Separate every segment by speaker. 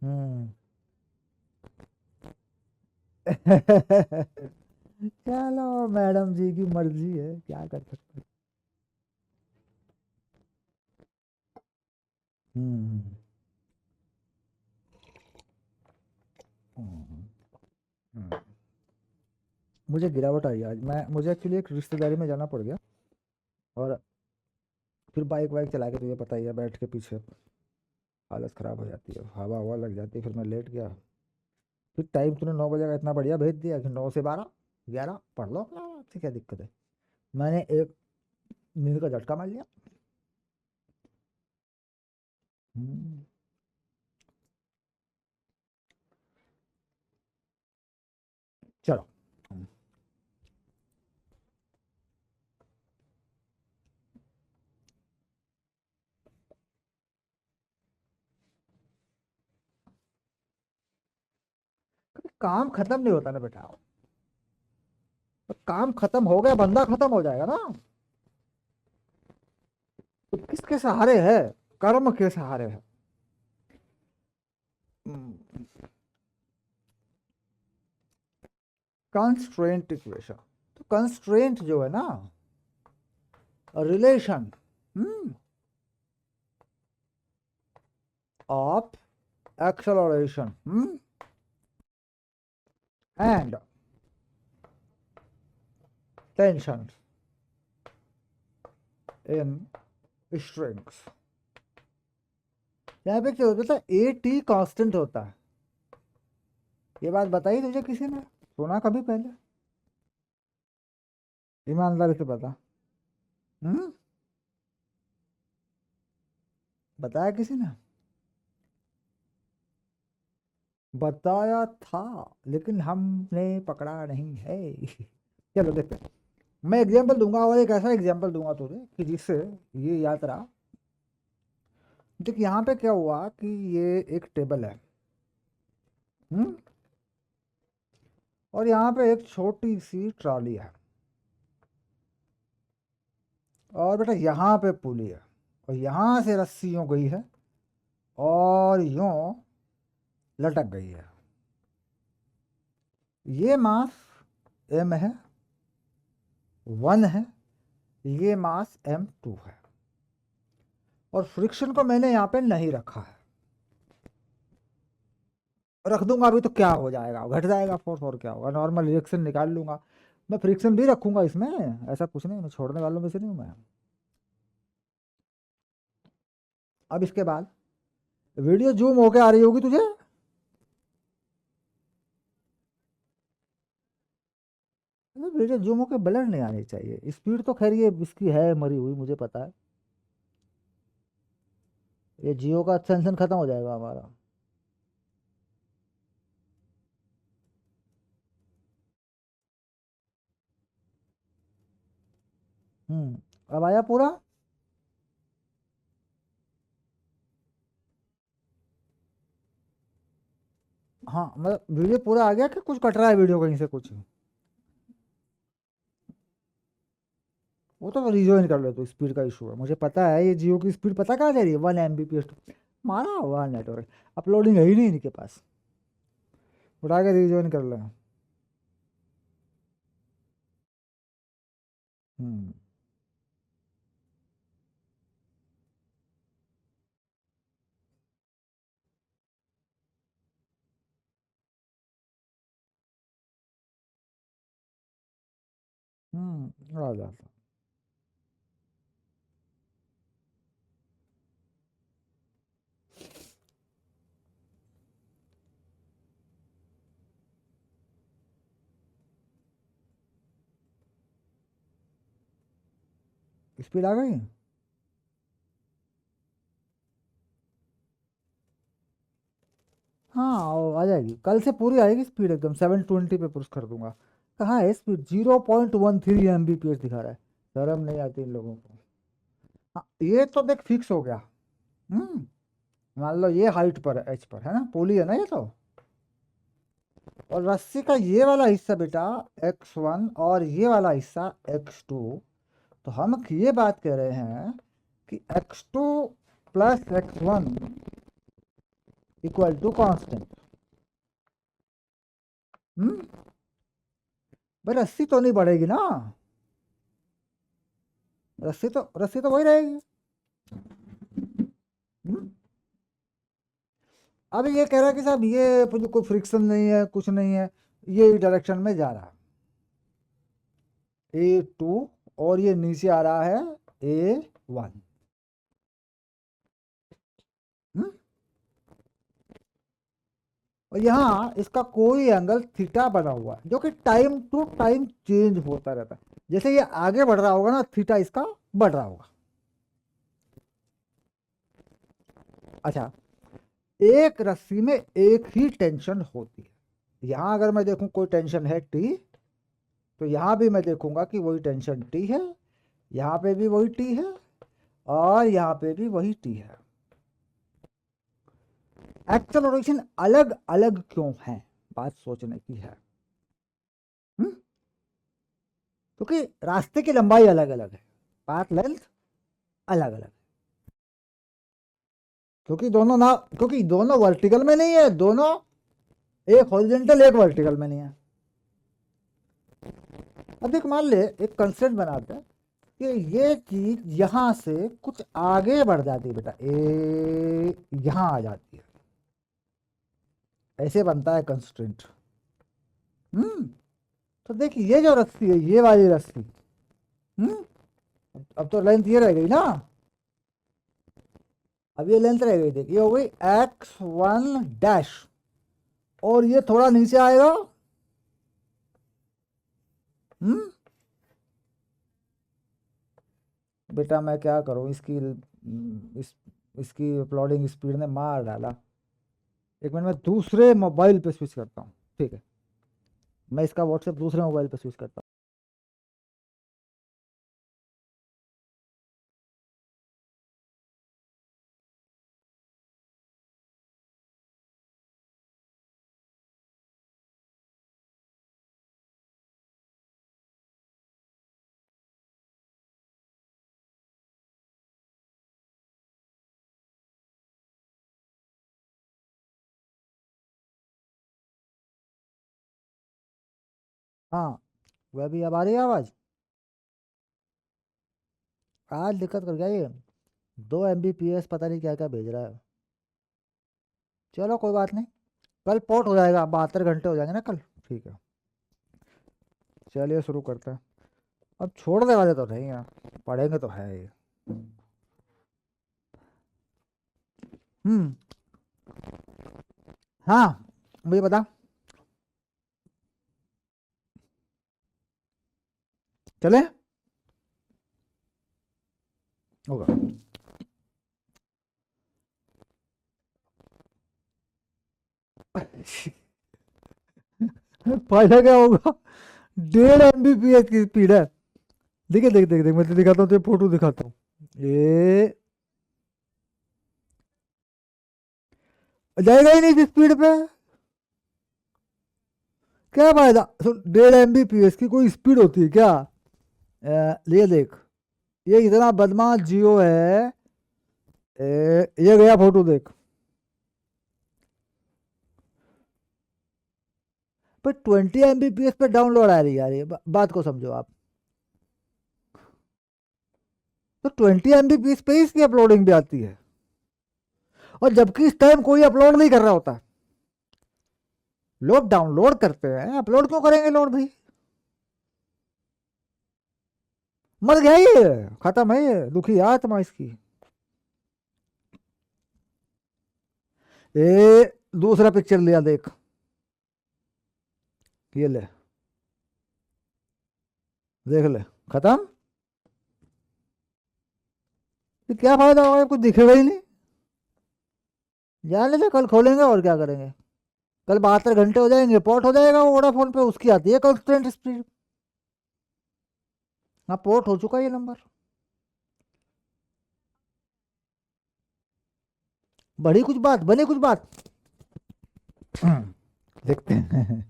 Speaker 1: हम्म। चलो मैडम जी की मर्जी है, क्या कर सकते हैं। हम्म। हम्म। हम्म। मुझे गिरावट आई आज, मैं मुझे एक्चुअली एक रिश्तेदारी में जाना पड़ गया। और फिर बाइक वाइक चला के, तुझे पता ही है, बैठ के पीछे हालत ख़राब हो जाती है, हवा हवा लग जाती है, फिर मैं लेट गया। फिर टाइम तूने 9 बजे का इतना बढ़िया भेज दिया कि 9 से 12, 11 पढ़ लो अपना, आपसे क्या दिक्कत है। मैंने एक नींद का झटका मार लिया। हम्म। चलो। कभी काम खत्म नहीं होता ना बेटा। तो काम खत्म हो गया, बंदा खत्म हो जाएगा ना। तो किसके सहारे है? कर्म के सहारे है। Constraint equation. तो कंस्ट्रेंट जो है ना, relation of acceleration and tension in strings. यहाँ पे क्या होता है, ए टी कांस्टेंट होता है। ये बात बताई तुझे किसी ने? सुना कभी पहले? ईमानदारी से बता। हम्म। बताया किसी ने? बताया था, लेकिन हमने पकड़ा नहीं है। चलो देखते हैं। मैं एग्जांपल दूंगा, और एक ऐसा एग्जांपल दूंगा तुझे कि जिससे ये याद रहा। देख यहाँ पे क्या हुआ कि ये एक टेबल है। हम्म। और यहाँ पे एक छोटी सी ट्रॉली है। और बेटा यहाँ पे पुली है। और यहाँ से रस्सी यूं गई है, और यूं लटक गई है। ये मास m है, 1 है। ये मास m2 है। और फ्रिक्शन को मैंने यहाँ पे नहीं रखा है। रख दूंगा अभी तो क्या हो जाएगा, घट जाएगा फोर्स, और क्या होगा, नॉर्मल रिएक्शन निकाल लूंगा। मैं फ्रिक्शन भी रखूंगा इसमें, ऐसा कुछ नहीं, मैं छोड़ने वालों में से नहीं हूं मैं। अब इसके बाद वीडियो जूम होके आ रही होगी तुझे। वीडियो जूम होके ब्लर नहीं आनी चाहिए, स्पीड तो खैर ये इसकी है मरी हुई, मुझे पता है। ये जियो का सेंसन खत्म हो जाएगा हमारा। अब आया पूरा? हाँ मतलब वीडियो पूरा आ गया कि कुछ कट रहा है वीडियो कहीं से कुछ? वो तो रिजॉइन कर ले, तो स्पीड का इशू है मुझे पता है। ये जियो की स्पीड पता कहाँ जा रही है, 1 Mbps। मारा हुआ नेटवर्क, अपलोडिंग है ही नहीं इनके पास। उठा के रिजॉइन कर ले। हम्म। आ जाता। स्पीड आ गई। हाँ वो आ जाएगी, कल से पूरी आएगी स्पीड, एकदम 720 पे पुश कर दूंगा। कहाँ है स्पीड? 0.13 Mbps दिखा रहा है। शर्म नहीं आती इन लोगों को। हाँ ये तो देख फिक्स हो गया। हम्म। मान लो ये हाइट पर है, एच पर है ना, पोली है ना ये तो। और रस्सी का ये वाला हिस्सा बेटा x1, और ये वाला हिस्सा x2। तो हम ये बात कह रहे हैं कि x2 plus x1 equal to constant. भाई रस्सी तो नहीं बढ़ेगी ना, रस्सी तो वही रहेगी। हम्म? अब ये कह रहा है कि साहब ये कोई फ्रिक्शन नहीं है, कुछ नहीं है, ये डायरेक्शन में जा रहा है A2, और ये नीचे आ रहा है A1। और यहाँ इसका कोई एंगल थीटा बना हुआ है जो कि टाइम टू टाइम चेंज होता रहता है। जैसे ये आगे बढ़ रहा होगा ना, थीटा इसका बढ़ रहा होगा। अच्छा, एक रस्सी में एक ही टेंशन होती है। यहां अगर मैं देखूं कोई टेंशन है टी, तो यहां भी मैं देखूंगा कि वही टेंशन टी है, यहां पे भी वही टी है, और यहां पे भी वही टी है। एक्सेलरेशन अलग अलग क्यों है, बात सोचने की है। क्योंकि रास्ते की लंबाई अलग अलग है, पाथ लेंथ अलग अलग। क्योंकि दोनों वर्टिकल में नहीं है, दोनों एक हॉरिजॉन्टल एक वर्टिकल में नहीं है। अब देख, मान ले एक कंस्ट्रेंट बनाते हैं कि ये चीज यहां से कुछ आगे बढ़ जाती है बेटा, यहां आ जाती है, ऐसे बनता है कंस्ट्रेंट। तो देख, ये जो रस्सी है, ये वाली रस्सी, अब तो लेंथ ये रह गई ना, अब ये लेंथ रह गई, देख ये हो गई x1 डैश, और ये थोड़ा नीचे आएगा। बेटा मैं क्या करूं, इसकी अपलोडिंग स्पीड ने मार डाला। एक मिनट, मैं दूसरे मोबाइल पे स्विच करता हूँ, ठीक है, मैं इसका व्हाट्सएप दूसरे मोबाइल पे स्विच करता हूँ। हाँ, वह भी अब आ रही है आवाज। आज दिक्कत कर गया ये, 2 MBPS पता नहीं क्या क्या भेज रहा है। चलो कोई बात नहीं, कल पोर्ट हो जाएगा, 72 घंटे हो जाएंगे ना कल, ठीक है। चलिए शुरू करते हैं। अब छोड़ने वाले तो नहीं है, पढ़ेंगे तो है ये। हम्म। हाँ, मुझे बता। चले, होगा। फायदा क्या होगा, 1.5 MBPS की स्पीड है। देखिए, देख देख देख, मैं तो दिखाता हूँ, तो फोटो दिखाता हूँ। ये जाएगा ही नहीं इस स्पीड पे, क्या फायदा। सुन, 1.5 MBPS की कोई स्पीड होती है क्या? ये देख, ये इतना बदमाश जियो है। ये गया फोटो देख, पर 20 MBPS पे डाउनलोड आ रही है यार, ये बात को समझो आप। तो 20 MBPS पे ही इसकी अपलोडिंग भी आती है, और जबकि इस टाइम कोई अपलोड नहीं कर रहा होता। लोग डाउनलोड करते हैं, अपलोड क्यों करेंगे लोग भाई? मर गया ये, खत्म है ये, दुखी आत्मा इसकी। ए, दूसरा पिक्चर लिया देख, ये ले, देख ले, खत्म। ये क्या फायदा होगा, कुछ दिखेगा ही नहीं। जाने से, कल खोलेंगे और क्या करेंगे। कल 72 घंटे हो जाएंगे, पोर्ट हो जाएगा वो वोडाफोन पे, उसकी आती है कांस्टेंट स्पीड। हाँ, पोर्ट हो चुका है ये नंबर। बड़ी कुछ बात, बनी कुछ बात। देखते हैं।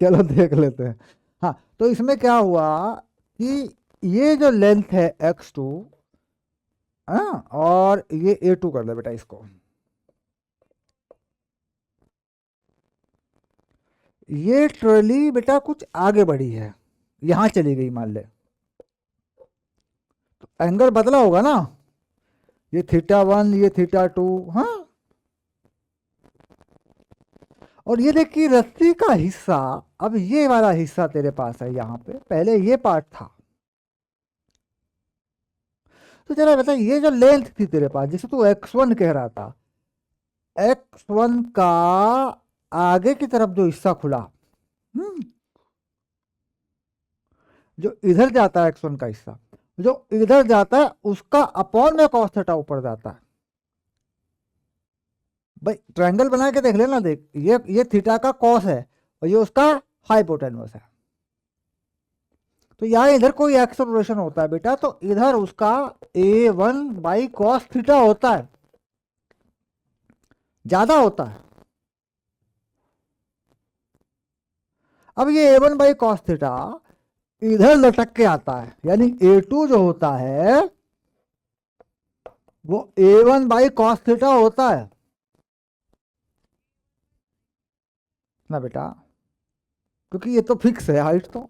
Speaker 1: चलो देख लेते हैं। हाँ, तो इसमें क्या हुआ कि ये जो लेंथ है x2, हाँ, और ये A2 कर ले बेटा इसको। ये ट्रॉली बेटा कुछ आगे बढ़ी है, यहां चली गई मान ले, तो एंगल बदला होगा ना, ये θ1 ये θ2, हाँ। और ये देखिए रस्सी का हिस्सा, अब ये वाला हिस्सा तेरे पास है यहाँ पे, पहले ये पार्ट था। तो चला बता, ये जो लेंथ थी तेरे पास जिसे तू x1 कह रहा था, x1 का आगे की तरफ जो हिस्सा खुला, जो इधर जाता है x1 का हिस्सा, जो इधर जाता है उसका अपॉन में cos थीटा ऊपर जाता है। भाई ट्रायंगल बना के देख लेना, देख ये थीटा का कॉस है और ये उसका हाइपोटेन्यूस है। तो यहाँ इधर कोई एक्सेलरेशन होता है बेटा, तो इधर उसका a1 बाई कॉस थीटा होता है, ज्यादा होता है। अब ये a1 बाई कॉस थीटा इधर लटक के आता है, यानी a2 जो होता है वो a1 बाई कॉस थीटा होता है ना बेटा, क्योंकि ये तो फिक्स है हाइट, तो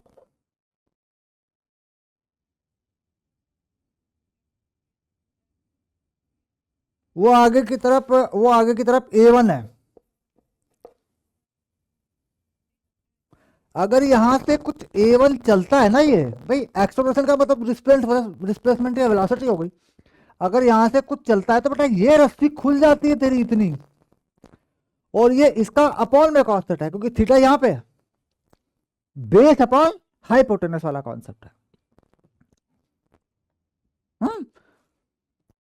Speaker 1: वो आगे की तरफ a1 है। अगर यहां से कुछ a1 चलता है ना, ये भाई एक्सेलरेशन का मतलब डिस्प्लेसमेंट या वेलोसिटी हो गई। अगर यहां से कुछ चलता है तो बेटा ये रस्सी खुल जाती है तेरी इतनी, और ये इसका अपॉन में कॉस थीटा है, क्योंकि थीटा यहां पे बेस अपॉन हाइपोटेनस वाला कॉन्सेप्ट है।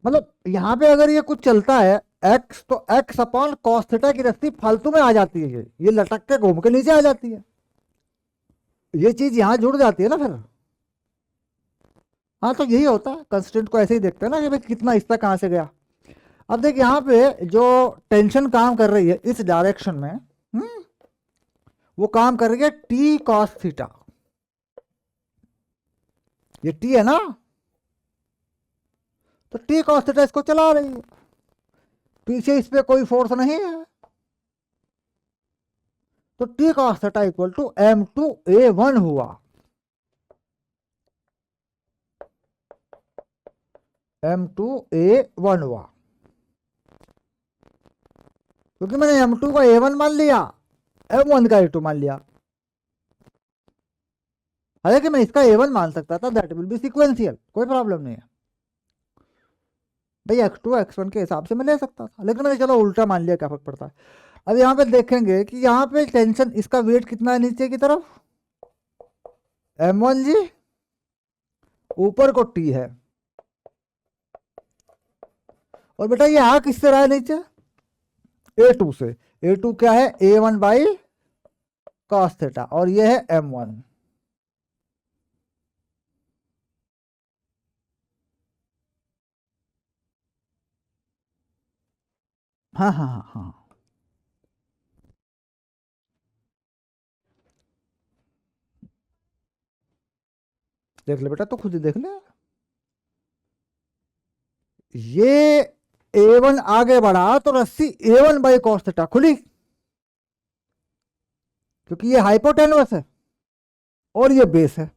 Speaker 1: मतलब यहां पे अगर ये कुछ चलता है x, तो x अपॉन कॉस थीटा की रस्सी फालतू में आ जाती है, ये लटक के घूम के नीचे आ जाती है, ये चीज यहां जुड़ जाती है ना फिर। हाँ तो यही होता है, कंस्टेंट को ऐसे ही देखते हैं ना कि भाई कितना हिस्सा कहां से गया। अब देख यहाँ पे जो टेंशन काम कर रही है इस डायरेक्शन में, वो काम कर रही है टी कॉस थीटा, ये टी है ना, तो टी कॉस थीटा इसको चला रही है, पीछे इस पे कोई फोर्स नहीं है, तो T cos theta equal to m2a1 हुआ, m2a1 हुआ, क्योंकि मैंने m2 का a1 मान लिया, m1 का a2 मान लिया। हालांकि मैं इसका a1 मान सकता था, दैट विल बी सिक्वेंशियल, कोई प्रॉब्लम नहीं है भाई, x2 x1 के हिसाब से मैं ले सकता था, लेकिन मैंने चलो उल्टा मान लिया, क्या फर्क पड़ता है। अब यहाँ पे देखेंगे कि यहाँ पे टेंशन, इसका वेट कितना है नीचे की तरफ, m1 जी, ऊपर को t है, और बेटा ये आ किससे रहा है नीचे, a2 से, a2 क्या है a1 बाई कॉस थीटा, और ये है m1। हाँ हाँ हाँ हाँ, देख ले बेटा, तो खुद ही देख ले, ये a1 आगे बढ़ा तो रस्सी a1 बाई कॉस थीटा खुली, क्योंकि ये हाइपोटेन्यूस है और ये बेस है,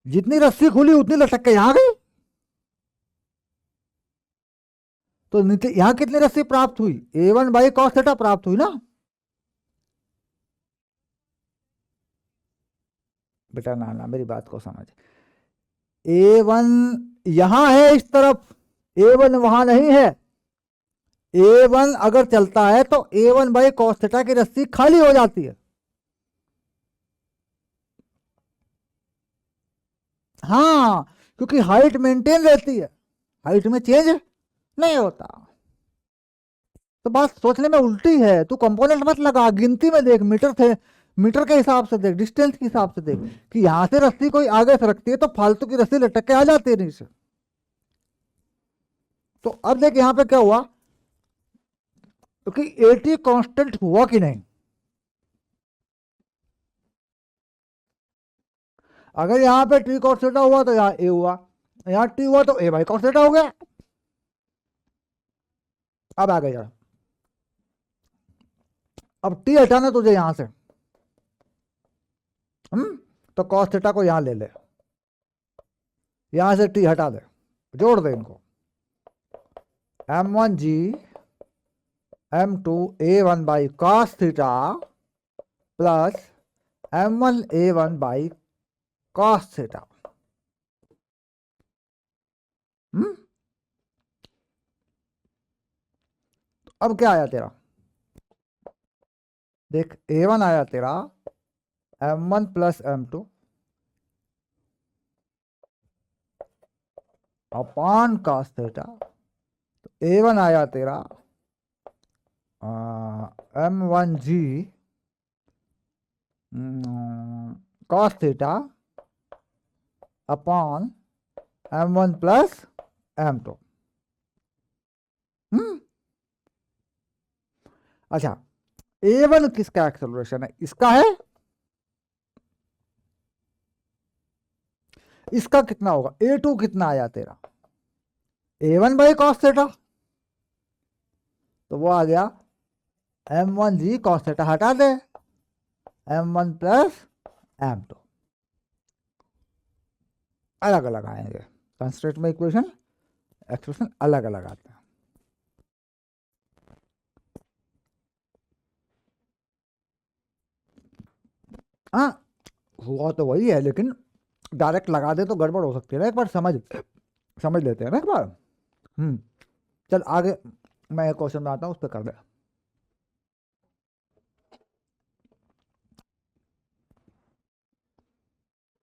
Speaker 1: जितनी रस्सी खुली उतनी लटक के यहां गई, तो नीचे यहां कितनी रस्सी प्राप्त हुई, a1 बाई कॉस थीटा प्राप्त हुई ना बेटा। ना ना मेरी बात को समझ, a1 यहां है इस तरफ, a1 वहां नहीं है, a1 अगर चलता है तो a1 बाई कॉस थीटा की रस्सी खाली हो जाती है। हाँ, क्योंकि हाइट मेंटेन रहती है, हाइट में चेंज नहीं होता। तो बात सोचने में उल्टी है, तू कंपोनेंट मत लगा, गिनती में देख, मीटर थे, मीटर के हिसाब से देख, डिस्टेंस के हिसाब से देख, कि यहां से रस्सी कोई आगे सरकती है तो फालतू की रस्सी लटक के आ जाती है नीचे। तो अब देख यहां पे क्या हुआ, क्योंकि एटी कांस्टेंट हुआ कि नहीं, अगर यहाँ पे टी कॉस थीटा हुआ तो यहाँ ए हुआ, यहाँ टी हुआ तो ए बाई कॉस थीटा हो गया। अब आ गया, अब टी हटाना तुझे यहां से, तो कॉस थीटा को यहाँ ले ले, यहाँ से टी हटा दे, जोड़ दे इनको, m1g m2 a1 by cos theta plus m1 a1 by cos theta. अब क्या आया तेरा, देख a1 आया तेरा m1 plus m2 upon cos theta, तो a1 आया तेरा m1g cos theta upon m1 plus m2। अच्छा, a1 किसका एक्सेलरेशन है, इसका है, इसका कितना होगा, a2 कितना आया तेरा a1 बाई कॉस थीटा, तो वो आ गया m1g कॉस थीटा हटा दे m1 प्लस m2, अलग अलग आएंगे कंस्ट्रेंट में, इक्वेशन एक्सप्रेशन अलग अलग आते हैं। हाँ हुआ तो वही है, लेकिन डायरेक्ट लगा दे तो गड़बड़ हो सकती है ना, एक बार समझ समझ लेते हैं ना एक बार। चल आगे मैं एक क्वेश्चन में आता हूँ, उस पर कर दे।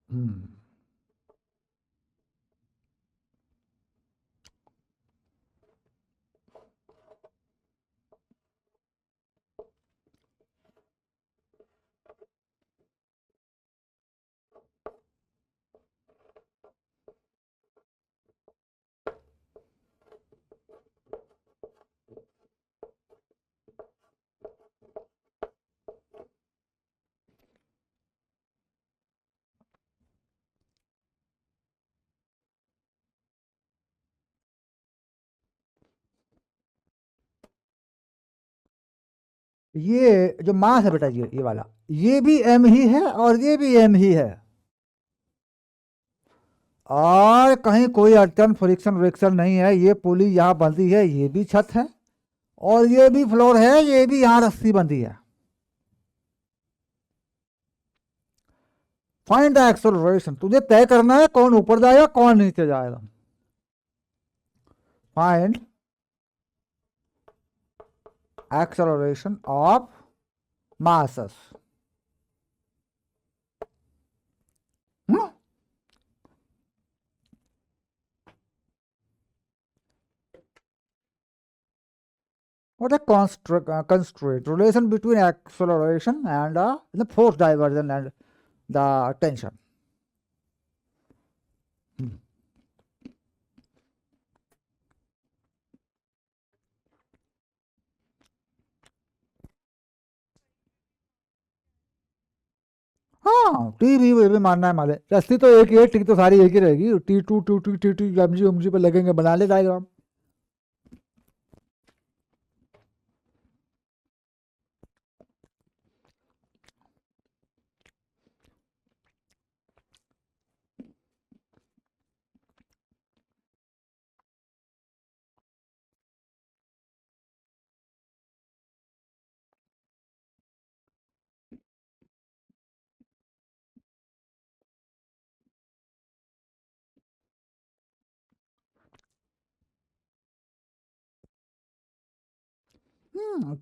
Speaker 1: हम्म ये जो मास है बेटा, ये वाला, ये भी एम ही है और ये भी एम ही है, और कहीं कोई अड़चन फ्रिक्शन व्रिक्शन नहीं है, ये पुली यहाँ बंधी है, ये भी छत है, और ये भी फ्लोर है, ये भी यहाँ रस्सी बंधी है। फाइंड द एक्सेलरेशन, तुझे तय करना है कौन ऊपर जाएगा कौन नीचे जाएगा। Find acceleration of masses। What a constraint relation between acceleration and the force diversion and the tension। हाँ टी भी ये भी मानना है माले, रस्सी तो एक ही है, टी तो सारी एक ही रहेगी, T2 T2 T2 MG MG पे लगेंगे, बना ले डायग्राम।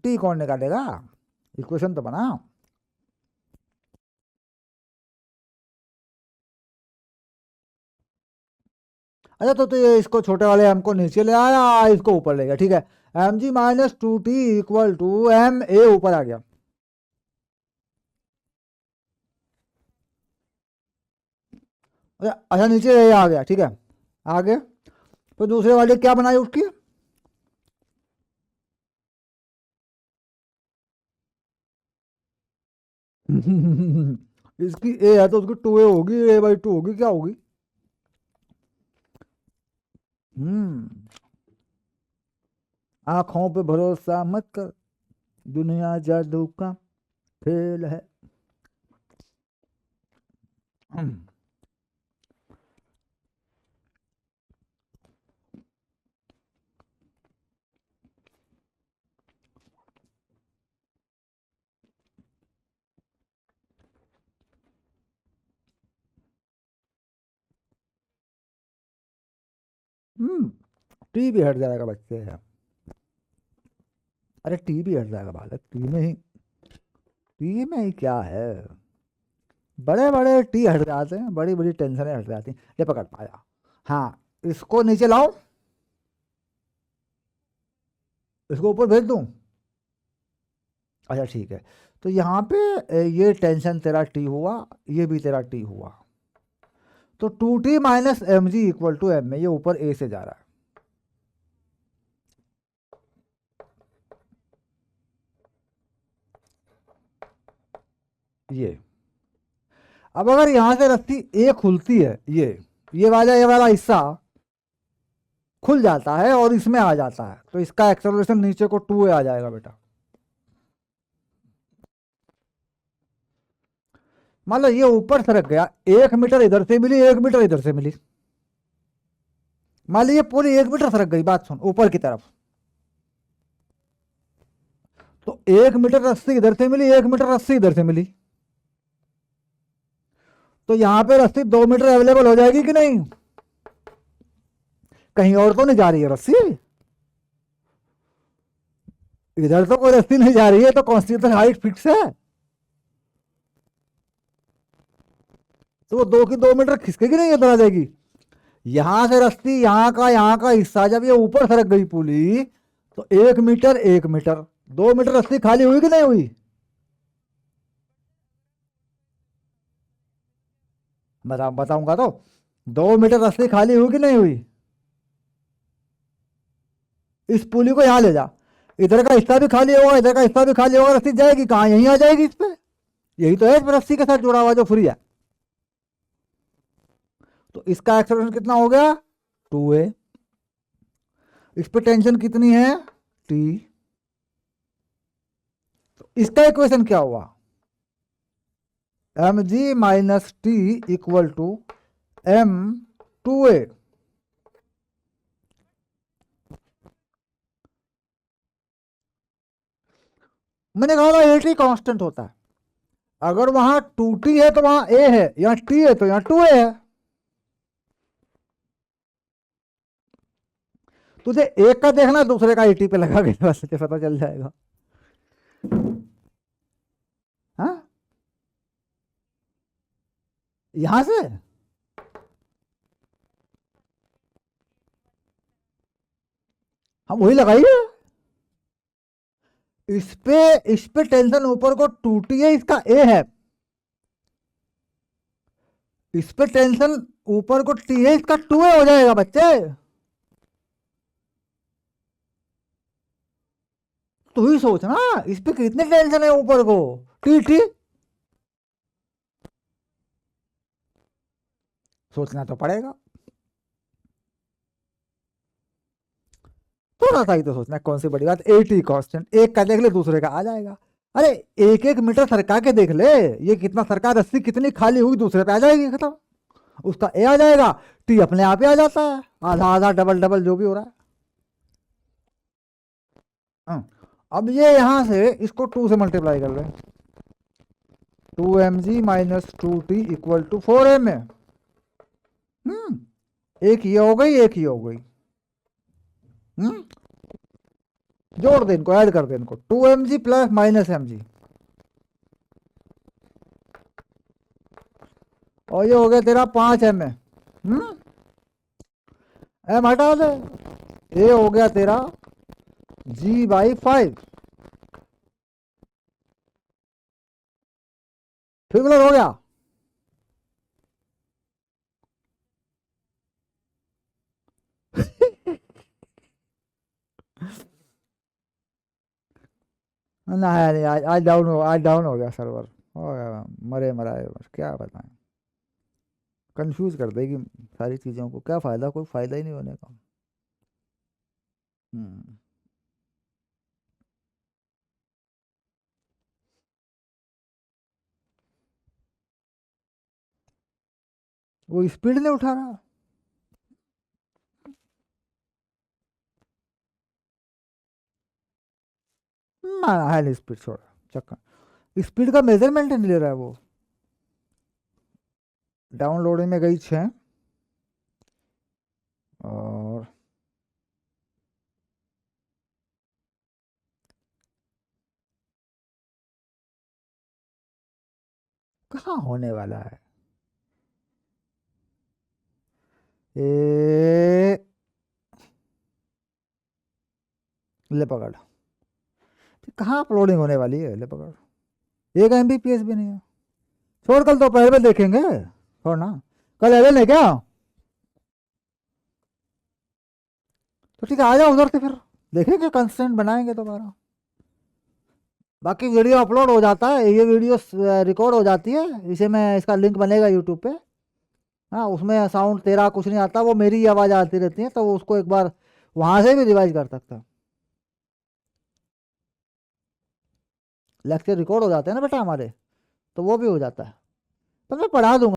Speaker 1: टी कौन निकालेगा, इक्वेशन तो बना। अच्छा तो ये इसको छोटे वाले एम को नीचे ले आया, इसको ऊपर ले गया, ठीक है, M G minus 2t equal to M A ऊपर आ गया। अच्छा नीचे ये आ गया, ठीक है, आगे तो दूसरे वाले क्या बनाई उसकी इसकी ए है तो उसकी 2a होगी, a/2 होगी, क्या होगी। हम्म आंखों पे भरोसा मत कर, दुनिया जादू का खेल है। हम्म। टी भी हट जाएगा बच्चे। अरे टी भी हट जाएगा बालक, टी में ही क्या है। बड़े बड़े टी हट जाते हैं, बड़ी बड़ी टेंशनें हट जाती हैं। ये पकड़ पाया। हाँ, इसको नीचे लाओ, इसको ऊपर भेज दूं। अच्छा ठीक है। तो यहाँ पे ये टेंशन तेरा टी हुआ, ये भी तेरा टी हुआ। तो 2t - mg = m में, ये ऊपर ए से जा रहा है। ये अब अगर यहां से रस्सी ए खुलती है, ये वाला हिस्सा खुल जाता है और इसमें आ जाता है, तो इसका एक्सेलरेशन नीचे को 2a आ जाएगा बेटा। मान लो ये ऊपर सरक गया, 1 मीटर इधर से मिली, 1 मीटर इधर से मिली। मान लो ये पूरी 1 मीटर सरक गई, बात सुन, ऊपर की तरफ। तो 1 मीटर रस्सी इधर से मिली, 1 मीटर रस्सी इधर से मिली। तो यहां पे रस्सी 2 मीटर अवेलेबल हो जाएगी कि नहीं? कहीं और तो नहीं जा रही है रस्सी, इधर तो कोई रस्सी नहीं जा रही है, तो कॉन्स्टिट्यूशन हाइट फिक्स है। तो वो 2 की 2 मीटर खिसकेगी नहीं, इधर आ जाएगी। यहां से रस्सी, यहाँ का हिस्सा जब ये ऊपर सरक गई पुली, तो 1 मीटर 1 मीटर, 2 मीटर रस्सी खाली हुई कि नहीं हुई? बताऊंगा तो। 2 मीटर रस्सी खाली हुई कि नहीं हुई? इस पुली को यहां ले जा, इधर का हिस्सा भी खाली होगा, इधर का हिस्सा भी खाली होगा, रस्सी जाएगी कहाँ? यहीं आ जाएगी इस पे। यही तो है इस पे रस्सी के साथ जुड़ा हुआ जो फ्री है। तो इसका एक्सेलरेशन कितना हो गया? 2a। इस पे टेंशन कितनी है? टी। तो इसका इक्वेशन क्या हुआ? mg - t = m 2a। मैंने कहा था 80 कांस्टेंट होता है। अगर वहां 2t है तो वहां a है, यहाँ t है तो यहाँ 2a है। तुझे एक का देखना, दूसरे का 80 पे लगा के बस तुझे पता चल जाएगा। हाँ, यहां से हम वही लगाइए। इस पे टेंशन ऊपर को 2t है, इसका a है। इस पे टेंशन ऊपर को t है, इसका 2a हो जाएगा बच्चे। तू ही सोच ना, इस पे कितने टेंशन है ऊपर को। टी टी सोचना तो पड़ेगा, थोड़ा सा ही तो सोचना है, कौन सी बड़ी बात। 80 कांस्टेंट, एक का देख ले दूसरे का आ जाएगा। अरे 1 1 मीटर सरका के देख ले, ये कितना सरका, रस्सी कितनी खाली हुई, दूसरे पे आ जाएगी, खत्म। उसका ए आ जाएगा, टी अपने आप ही आ जाता है, आधा आधा डबल डबल जो भी हो रहा है। अब ये यहां से इसको 2 से मल्टीप्लाई कर ले। 2mg - 2t = 4m। एक ये हो गई, एक ये हो गई। हम्म जोड़ दे इनको, ऐड कर दे इनको, 2mg + -mg। और ये हो गया तेरा 5m। एम हटा दे, ये हो गया तेरा g/5। फिर हो गया। ना यार, आज डाउन हो गया सर्वर। हो गया, मरे मराए बस, क्या बताएं। कंफ्यूज कर देगी सारी चीज़ों को, क्या फ़ायदा, कोई फ़ायदा ही नहीं होने का। हम्म वो स्पीड नहीं उठा रहा। हाई स्पीड छोड़, चक्कर स्पीड का मेजरमेंट नहीं ले रहा है वो। डाउनलोडिंग में गई 6 और कहाँ होने वाला है ए, ले पकड़, कहाँ अपलोडिंग होने वाली है, ले पकड़। 1 MBPS भी नहीं है। छोड़, कल दोपहर में देखेंगे, छोड़ ना, कल एवन है क्या? तो ठीक है, आ जाओ उधर से, फिर देखेंगे, कंस्टेंट बनाएंगे दोबारा। बाकी वीडियो अपलोड हो जाता है, ये वीडियो रिकॉर्ड हो जाती है, इसे मैं, इसका लिंक बनेगा यूट्यूब पे। हाँ, उसमें साउंड तेरा कुछ नहीं आता, वो मेरी आवाज़ आती रहती है, तो वो उसको एक बार वहाँ से भी रिवाइज कर सकता है। लेक्चर रिकॉर्ड हो जाते हैं ना बेटा हमारे, तो वो भी हो जाता है, तो मैं पढ़ा दूंगा।